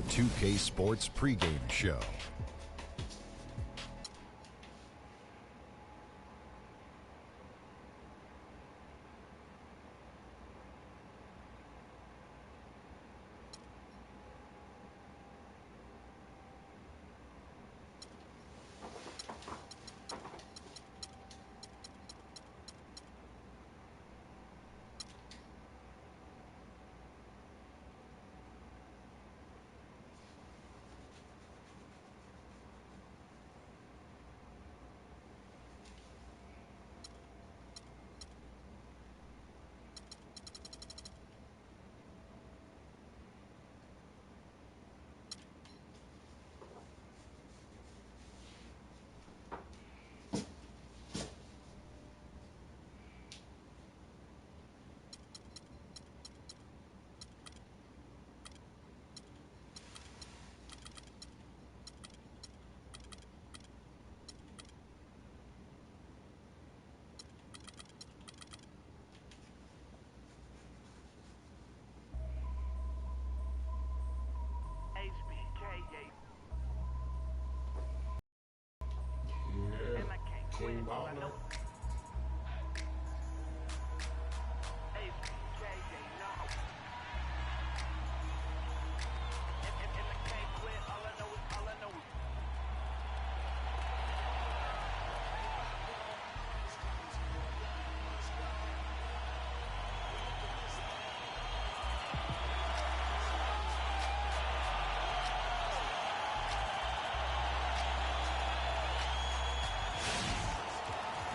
2K Sports pregame show.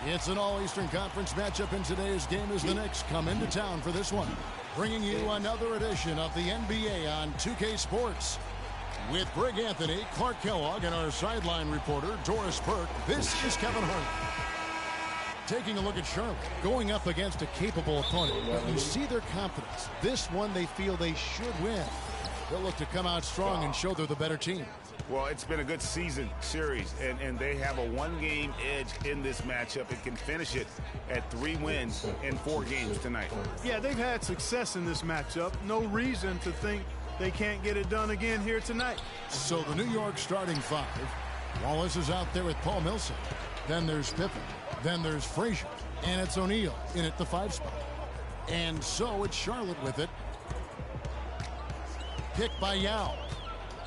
It's an all-Eastern Conference matchup in today's game as the Knicks come into town for this one. Bringing you another edition of the NBA on 2K Sports. With Greg Anthony, Clark Kellogg, and our sideline reporter, Doris Burke, this is Kevin Hart. Taking a look at Charlotte, going up against a capable opponent. But you see their confidence. This one they feel they should win. They'll look to come out strong and show they're the better team. Well, it's been a good series, and they have a one-game edge in this matchup. It can finish it at 3 wins in 4 games tonight. Yeah, they've had success in this matchup. No reason to think they can't get it done again here tonight. So the New York starting 5. Wallace is out there with Paul Millsap. Then there's Pippen. Then there's Frazier. And it's O'Neal in at the 5 spot. And so it's Charlotte with it. Picked by Yao.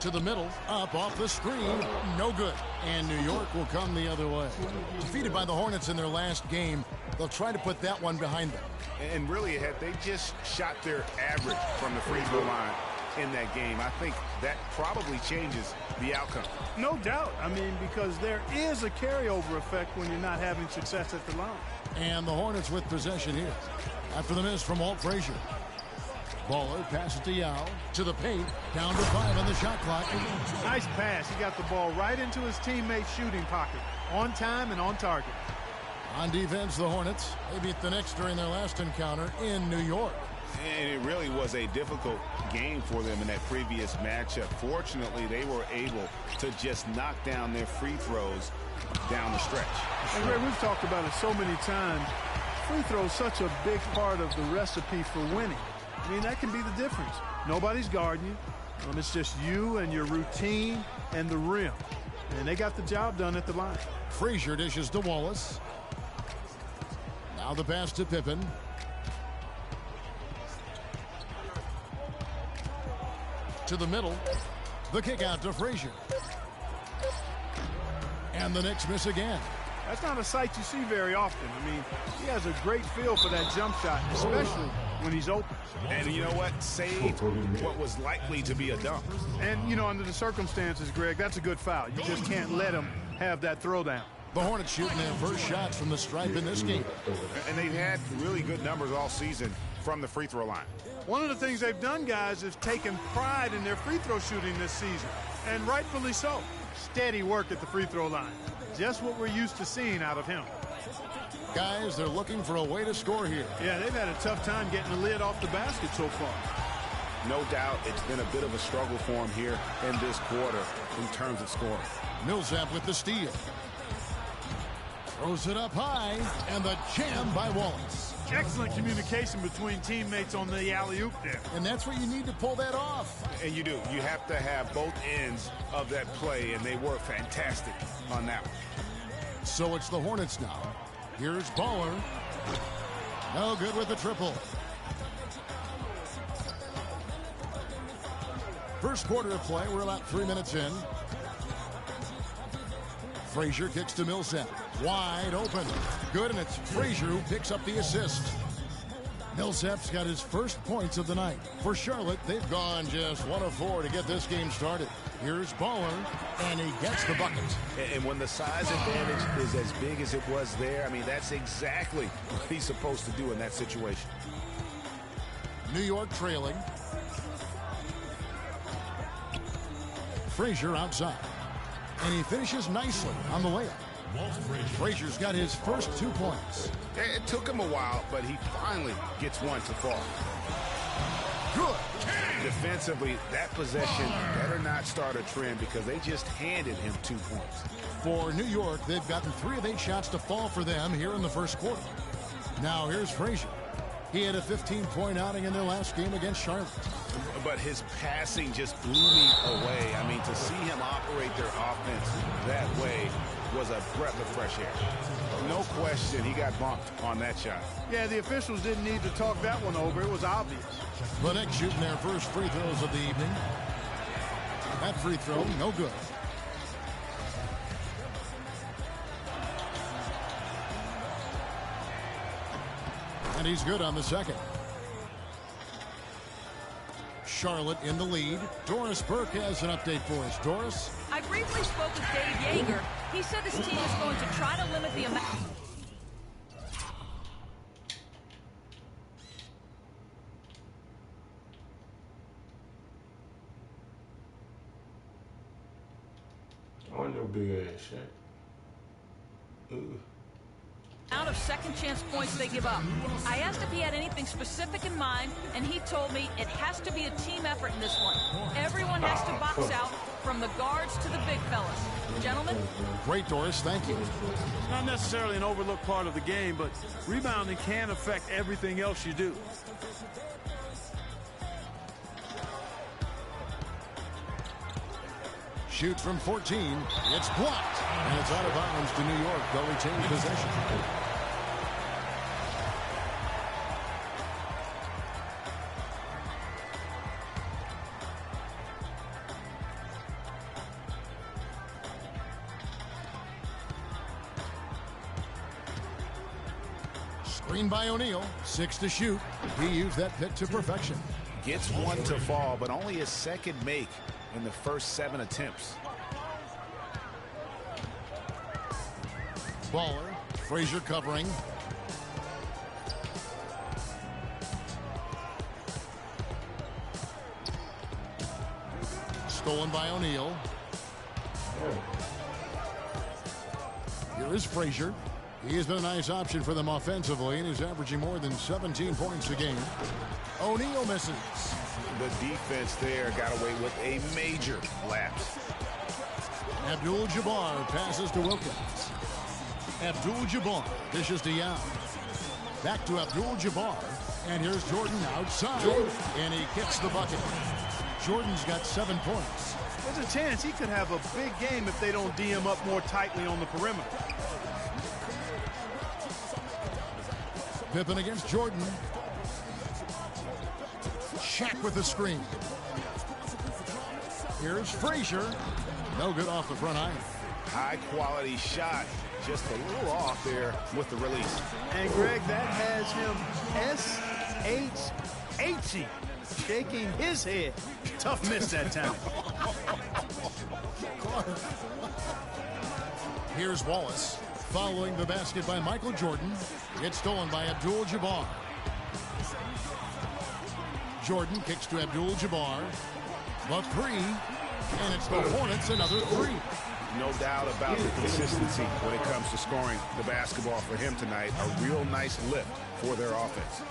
To the middle, up off the screen, no good. And New York will come the other way. Defeated by the Hornets in their last game, they'll try to put that one behind them. And really, had they just shot their average from the free throw line in that game, I think that probably changes the outcome. No doubt. I mean, because there is a carryover effect when you're not having success at the line. And the Hornets with possession here. After the miss from Walt Frazier. Baller passes to Yao, to the paint, down to 5 on the shot clock. Nice pass. He got the ball right into his teammate's shooting pocket. On time and on target. On defense, the Hornets, they beat the Knicks during their last encounter in New York. And it really was a difficult game for them in that previous matchup. Fortunately, they were able to just knock down their free throws down the stretch. And Ray, we've talked about it so many times. Free throws such a big part of the recipe for winning. I mean, that can be the difference. Nobody's guarding you. It's just you and your routine and the rim. And they got the job done at the line. Frazier dishes to Wallace. Now the pass to Pippen. To the middle. The kick out to Frazier. And the Knicks miss again. That's not a sight you see very often. I mean, he has a great feel for that jump shot, especially when he's open. And you know what? Saved what was likely to be a dunk. And, you know, under the circumstances, Greg, that's a good foul. You just can't let him have that throwdown. The Hornets shooting their first shots from the stripe in this game. And they've had really good numbers all season from the free throw line. One of the things they've done, guys, is taken pride in their free throw shooting this season. And rightfully so. Steady work at the free throw line. Just what we're used to seeing out of him. Guys, they're looking for a way to score here. Yeah, they've had a tough time getting the lid off the basket so far. No doubt it's been a bit of a struggle for him here in this quarter in terms of scoring. Millsap with the steal. Throws it up high, and the jam by Wallace. Excellent communication between teammates on the alley-oop there. And that's where you need to pull that off. And you do. You have to have both ends of that play, and they were fantastic on that one. So it's the Hornets now. Here's Baller. No good with the triple. First quarter of play. We're about 3 minutes in. Frazier kicks to Millsap. Wide open. Good, and it's Frazier who picks up the assist. Millsap's got his first points of the night. For Charlotte, they've gone just 1 of 4 to get this game started. Here's Baller, and he gets the bucket. And when the size advantage is as big as it was there, I mean, that's exactly what he's supposed to do in that situation. New York trailing. Frazier outside. And he finishes nicely on the layup. Frazier's got his first 2 points. It took him a while, but he finally gets one to fall. Good. Defensively, that possession better not start a trend because they just handed him 2 points. For New York, they've gotten 3 of 8 shots to fall for them here in the first quarter. Now here's Frazier. He had a 15-point outing in their last game against Charlotte. But his passing just blew me away. I mean, to see him operate their offense that way was a breath of fresh air. No question, he got bumped on that shot. Yeah, the officials didn't need to talk that one over. It was obvious. The Knicks shooting their first free throws of the evening. That free throw, no good. And he's good on the second. Charlotte in the lead. Doris Burke has an update for us. Doris? I briefly spoke with Dave Yeager. He said his team is going to try to limit the amount. I want no big ass shit. Ooh. Out of second chance points they give up. I asked if he had anything specific in mind, and he told me it has to be a team effort in this one. Everyone has to box out, from the guards to the big fellas. Gentlemen? Great, Doris. Thank you. It's not necessarily an overlooked part of the game, but rebounding can affect everything else you do. Shoots from 14. It's blocked. And it's out of bounds to New York. They'll retain possession. Screen by O'Neal. 6 to shoot. He used that pick to perfection. Gets one to fall, but only his second make in the first 7 attempts. Baller. Frazier covering. Stolen by O'Neal. Here is Frazier. He has been a nice option for them offensively, and he's averaging more than 17 points a game. O'Neal misses. The defense there got away with a major lapse. Abdul-Jabbar passes to Wilkins. Abdul-Jabbar dishes to Young. Back to Abdul-Jabbar. And here's Jordan outside. And he kicks the bucket. Jordan's got 7 points. There's a chance he could have a big game if they don't D him up more tightly on the perimeter. Pippen against Jordan. Shaq with the screen. Here's Frazier. No good off the front iron. High quality shot. Just a little off there with the release. And Greg, that has him S-H-H-ing, shaking his head. Tough miss that time. Here's Wallace. Following the basket by Michael Jordan. It's stolen by Abdul-Jabbar. Jordan kicks to Abdul-Jabbar. The 3. And it's the Hornets another 3. No doubt about the consistency when it comes to scoring the basketball for him tonight. A real nice lift for their offense.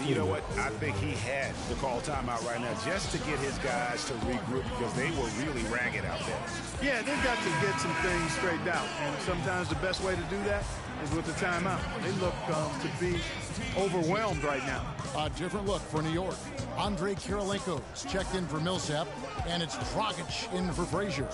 You know what? I think he had to call timeout right now just to get his guys to regroup because they were really ragged out there. Yeah, they've got to get some things straightened out. And sometimes the best way to do that is with the timeout. They look to be overwhelmed right now. A different look for New York. Andrei Kirilenko's checked in for Millsap, and it's Dragic in for Frazier.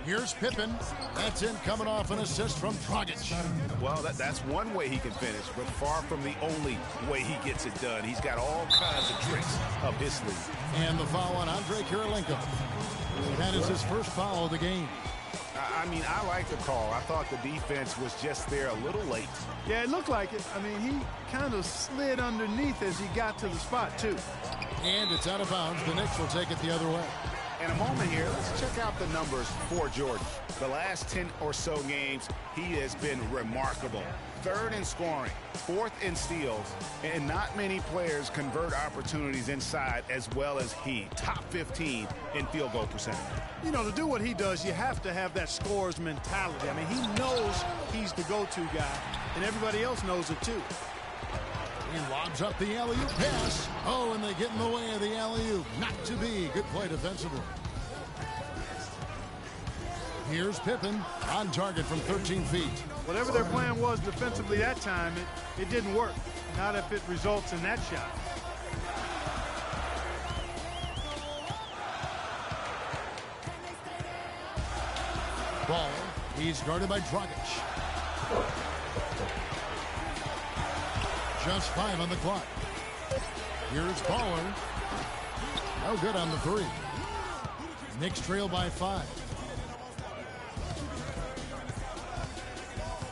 Here's Pippen. That's in, coming off an assist from Dragic. Well, that's one way he can finish, but far from the only way he gets it done. He's got all kinds of tricks up his sleeve. And the foul on Andrei Kirilenko. That is his first foul of the game. I mean, I like the call. I thought the defense was just there a little late. Yeah, it looked like it. I mean, he kind of slid underneath as he got to the spot, too. And it's out of bounds. The Knicks will take it the other way. In a moment here, let's check out the numbers for Jordan. The last 10 or so games, he has been remarkable. 3rd in scoring, 4th in steals, and not many players convert opportunities inside as well as he. Top 15 in field goal percentage. You know, to do what he does, you have to have that scorer's mentality. I mean, he knows he's the go-to guy, and everybody else knows it too. He lobs up the alley-oop pass. Oh, and they get in the way of the alley-oop. Not to be. Good play defensively. Here's Pippen on target from 13 feet. Whatever their plan was defensively that time, it didn't work. Not if it results in that shot. Ball. He's guarded by Dragic. Just 5 on the clock. Here's Baller. No good on the 3. Knicks trail by 5.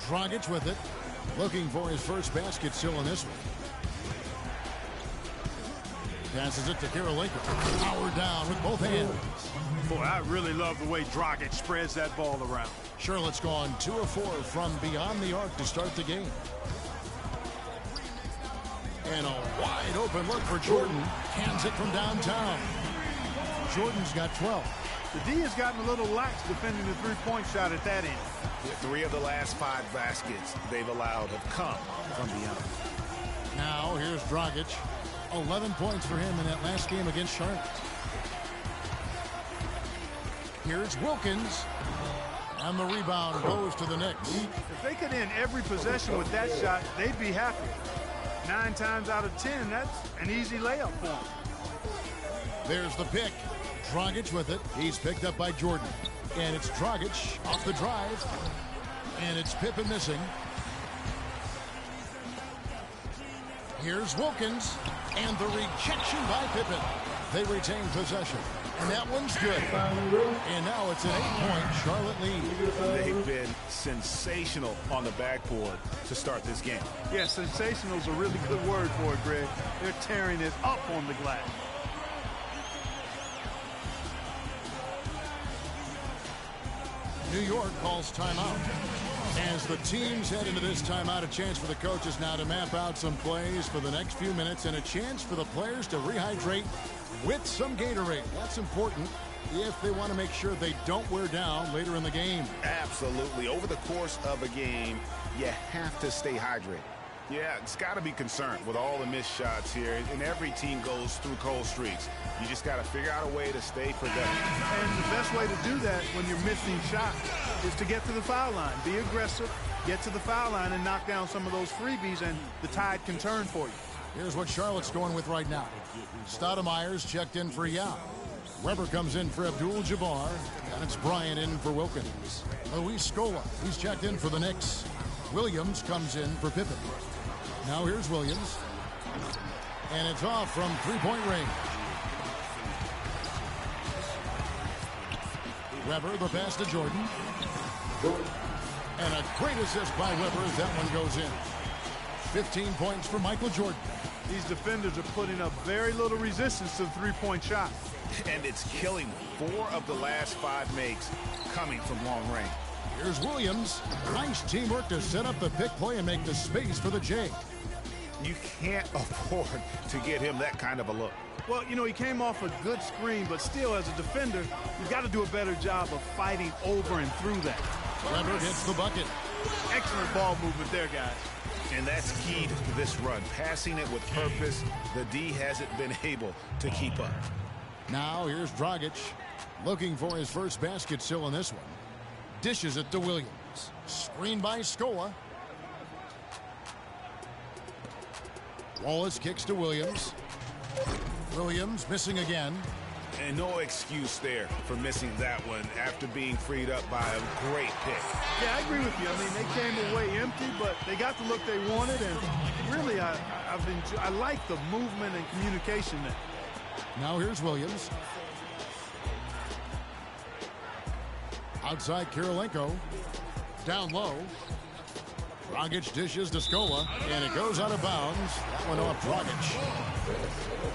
Dragic with it. Looking for his first basket still in this one. Passes it to Kirilenko. Power down with both hands. Boy, I really love the way Dragic spreads that ball around. Charlotte's gone 2 of 4 from beyond the arc to start the game. And a wide open look for Jordan. Cans it from downtown. Jordan's got 12. The D has gotten a little lax defending the three-point shot at that end. 3 of the last 5 baskets they've allowed have come from beyond. Now here's Dragic. 11 points for him in that last game against Charlotte. Here's Wilkins. And the rebound goes to the Knicks. If they could end every possession with that shot, they'd be happy. 9 times out of 10, that's an easy layup for them. There's the pick. Dragic with it. He's picked up by Jordan. And it's Dragic off the drive. And it's Pippen missing. Here's Wilkins. And the rejection by Pippen. They retain possession. And that one's good. And now it's an 8-point Charlotte lead. They've been sensational on the backboard to start this game. Yeah, sensational is a really good word for it, Greg. They're tearing it up on the glass. New York calls timeout. As the teams head into this timeout, a chance for the coaches now to map out some plays for the next few minutes and a chance for the players to rehydrate with some Gatorade. That's important if they want to make sure they don't wear down later in the game. Absolutely. Over the course of a game, you have to stay hydrated. Yeah, it's got to be concerned with all the missed shots here, and every team goes through cold streaks. You just got to figure out a way to stay productive. And the best way to do that when you're missing shots is to get to the foul line. Be aggressive, get to the foul line, and knock down some of those freebies, and the tide can turn for you. Here's what Charlotte's going with right now. Stoudemire's checked in for Yao. Weber comes in for Abdul-Jabbar, and it's Bryant in for Wilkins. Luis Scola, he's checked in for the Knicks. Williams comes in for Pippen. Now here's Williams. And it's off from three-point range. Weber, the pass to Jordan. And a great assist by Weber as that one goes in. 15 points for Michael Jordan. These defenders are putting up very little resistance to the three-point shot. And it's killing 4 of the last 5 makes coming from long range. Here's Williams. Nice teamwork to set up the pick play and make the space for the J. You can't afford to get him that kind of a look. Well, you know, he came off a good screen, but still, as a defender, you've got to do a better job of fighting over and through that. Weber hits the bucket. Excellent ball movement there, guys. And that's key to this run. Passing it with purpose, the D hasn't been able to keep up. Now here's Dragic, looking for his first basket still in this one. Dishes it to Williams. Screen by Scola. Wallace kicks to Williams. Williams missing again. And no excuse there for missing that one after being freed up by a great pick. Yeah, I agree with you. I mean, they came away empty, but they got the look they wanted, and really, I like the movement and communication there. Now here's Williams. Outside Kirilenko. Down low. Dragic dishes to Scola, and it goes out of bounds. That one off Dragic.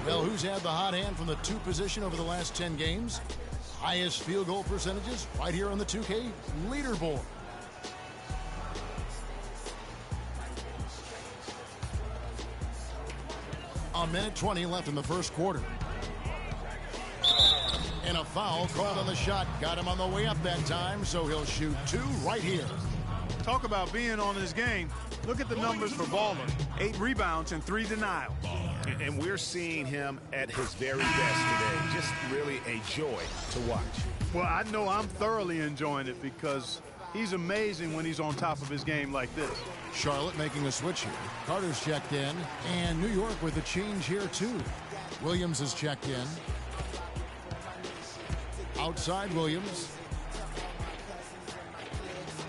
Well, who's had the hot hand from the 2 position over the last 10 games? Highest field goal percentages right here on the 2K leaderboard. A minute 20 left in the first quarter. And a foul called on the shot. Got him on the way up that time, so he'll shoot 2 right here. Talk about being on his game. Look at the numbers for Baller. 8 rebounds and 3 denials. And we're seeing him at his very best today. Just really a joy to watch. Well, I know I'm thoroughly enjoying it because he's amazing when he's on top of his game like this. Charlotte making a switch here. Carter's checked in, and New York with a change here too. Williams is checked in. Outside Williams.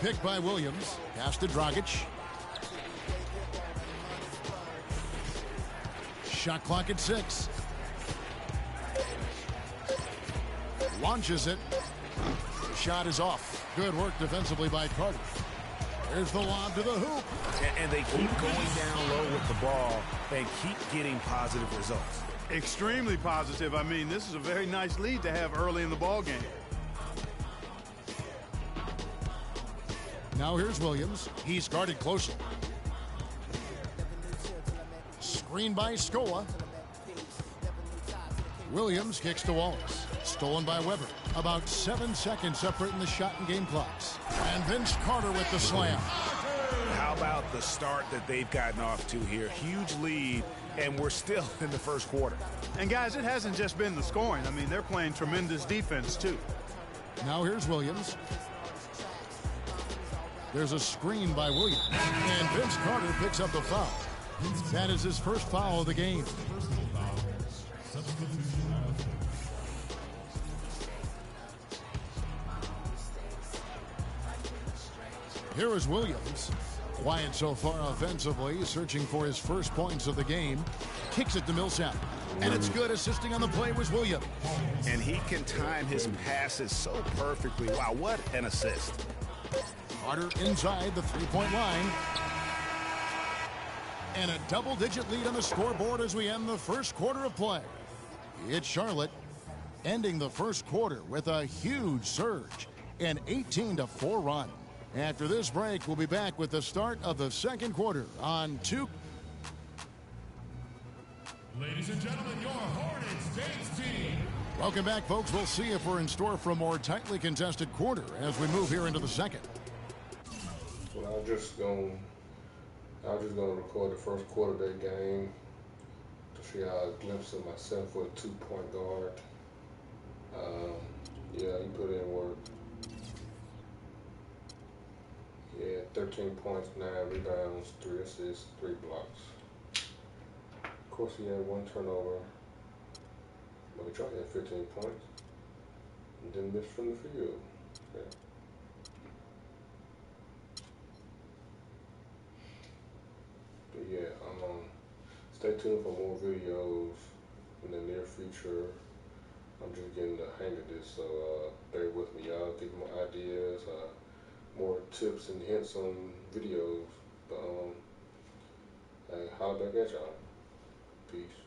Picked by Williams. Pass to Dragic. Shot clock at 6. Launches it. The shot is off. Good work defensively by Carter. There's the lob to the hoop. And they keep going down low with the ball and keep getting positive results. Extremely positive. I mean, this is a very nice lead to have early in the ball game. Now here's Williams. He's guarded closely. Screen by Scola. Williams kicks to Wallace. Stolen by Weber. About 7 seconds separating the shot and game clocks. And Vince Carter with the slam. How about the start that they've gotten off to here? Huge lead, and we're still in the first quarter. And guys, it hasn't just been the scoring. I mean, they're playing tremendous defense too. Now here's Williams. There's a screen by Williams. And Vince Carter picks up the foul. That is his first foul of the game. Here is Williams. Quiet so far offensively, searching for his first points of the game. Kicks it to Millsap. And it's good. Assisting on the play was Williams. And he can time his passes so perfectly. Wow, what an assist. Carter inside the three-point line. And a double-digit lead on the scoreboard as we end the first quarter of play. It's Charlotte ending the first quarter with a huge surge, an 18-4 run. After this break, we'll be back with the start of the second quarter on 2. Ladies and gentlemen, your Hornets Days team. Welcome back, folks. We'll see if we're in store for a more tightly contested quarter as we move here into the second. Well, I was just gonna record the first quarter of that game to see how a glimpse of myself for a 2-point guard. Yeah, he put in work. Yeah, 13 points, 9 rebounds, 3 assists, 3 blocks. Of course, he had 1 turnover, but he tried to have 15 points and didn't miss from the field. Yeah. But yeah, stay tuned for more videos in the near future. I'm just getting the hang of this, so bear with me, y'all. Think more ideas, more tips and hints on videos. But holla back at y'all. Peace.